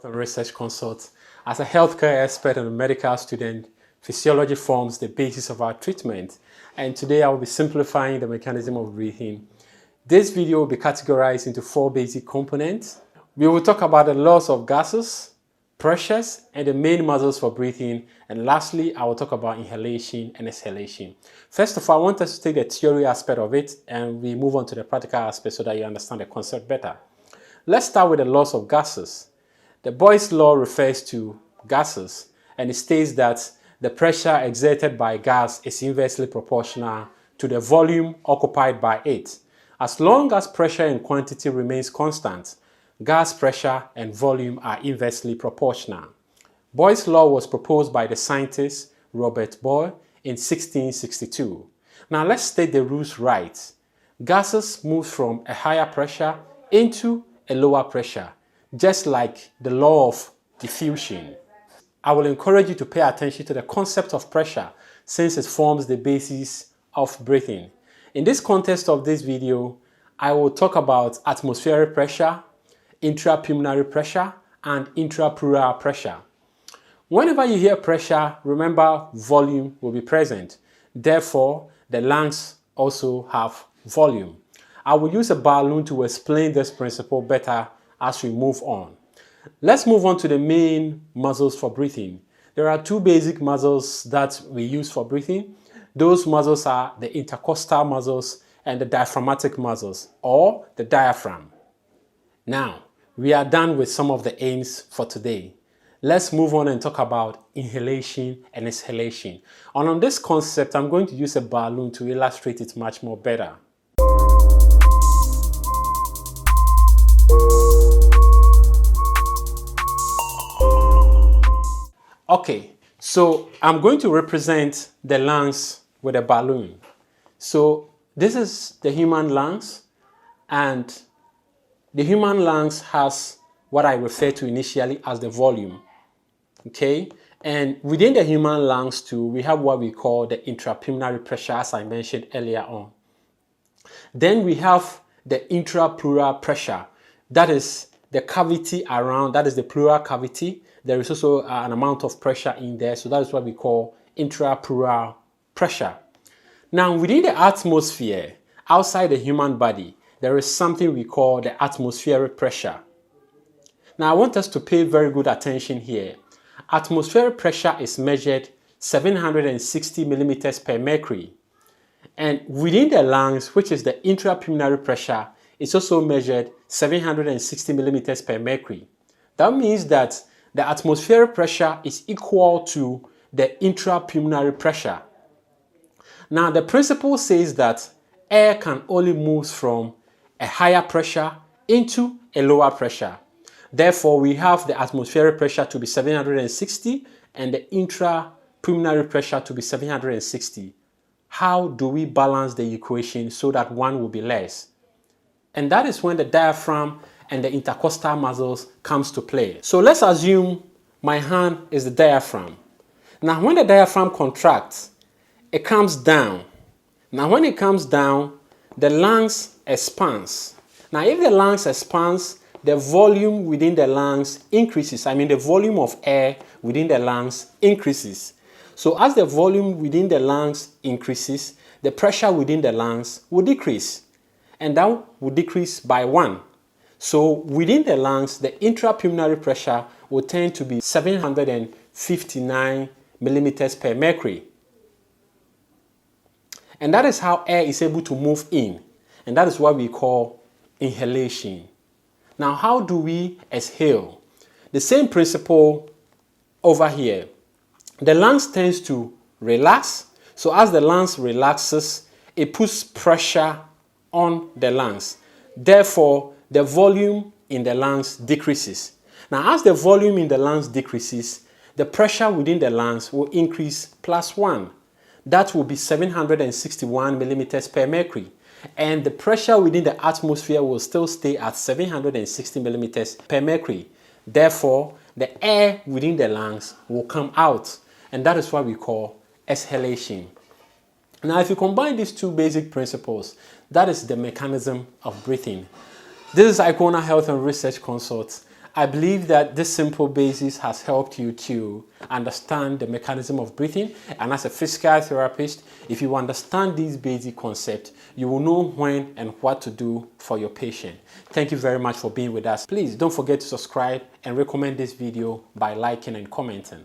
Health and Research Consult. As a healthcare expert and a medical student, physiology forms the basis of our treatment. And today I will be simplifying the mechanism of breathing. This video will be categorized into 4 basic components. We will talk about the laws of gases, pressures, and the main muscles for breathing. And lastly, I will talk about inhalation and exhalation. First of all, I want us to take the theory aspect of it and we move on to the practical aspect so that you understand the concept better. Let's start with the laws of gases. The Boyle's law refers to gases, and it states that the pressure exerted by gas is inversely proportional to the volume occupied by it. As long as pressure and quantity remains constant, gas pressure and volume are inversely proportional. Boyle's law was proposed by the scientist Robert Boyle in 1662. Now let's state the rules right. Gases move from a higher pressure into a lower pressure, just like the law of diffusion. I will encourage you to pay attention to the concept of pressure since it forms the basis of breathing. In this context of this video, I will talk about atmospheric pressure, intrapulmonary pressure, and intrapleural pressure. Whenever you hear pressure, remember volume will be present. Therefore, the lungs also have volume. I will use a balloon to explain this principle better as we move on. Let's move on to the main muscles for breathing. There are 2 basic muscles that we use for breathing. Those muscles are the intercostal muscles and the diaphragmatic muscles, or the diaphragm. Now, we are done with some of the aims for today. Let's move on and talk about inhalation and exhalation. And on this concept, I'm going to use a balloon to illustrate it much more better. Okay, so I'm going to represent the lungs with a balloon. So this is the human lungs, and the human lungs has what I refer to initially as the volume. Okay, and within the human lungs too, we have what we call the intrapulmonary pressure, as I mentioned earlier on. Then we have the intrapleural pressure. That is the cavity around, that is the pleural cavity. There is also an amount of pressure in there, so that is what we call intrapleural pressure. Now, within the atmosphere, outside the human body, there is something we call the atmospheric pressure. Now, I want us to pay very good attention here. Atmospheric pressure is measured 760 millimeters per mercury. And within the lungs, which is the intrapulmonary pressure, it's also measured 760 millimeters per mercury. That means that the atmospheric pressure is equal to the intrapulmonary pressure. Now, the principle says that air can only move from a higher pressure into a lower pressure. Therefore, we have the atmospheric pressure to be 760 and the intrapulmonary pressure to be 760. How do we balance the equation so that one will be less? And that is when the diaphragm and the intercostal muscles comes to play. So let's assume my hand is the diaphragm. Now when the diaphragm contracts, it comes down. Now when it comes down, the lungs expands. Now if the lungs expands, the volume within the lungs increases. I mean the volume of air within the lungs increases. So as the volume within the lungs increases, the pressure within the lungs will decrease. And that will decrease by 1. So within the lungs, the intrapulmonary pressure will tend to be 759 millimeters per mercury. And that is how air is able to move in. And that is what we call inhalation. Now, how do we exhale? The same principle over here. The lungs tends to relax. So as the lungs relaxes, it puts pressure on the lungs. Therefore, the volume in the lungs decreases. Now, as the volume in the lungs decreases, the pressure within the lungs will increase +1. That will be 761 millimeters per mercury. And the pressure within the atmosphere will still stay at 760 millimeters per mercury. Therefore, the air within the lungs will come out. And that is what we call exhalation. Now, if you combine these 2 basic principles, that is the mechanism of breathing. This is Icona Health and Research Consult. I believe that this simple basis has helped you to understand the mechanism of breathing. And as a physical therapist, if you understand these basic concepts, you will know when and what to do for your patient. Thank you very much for being with us. Please don't forget to subscribe and recommend this video by liking and commenting.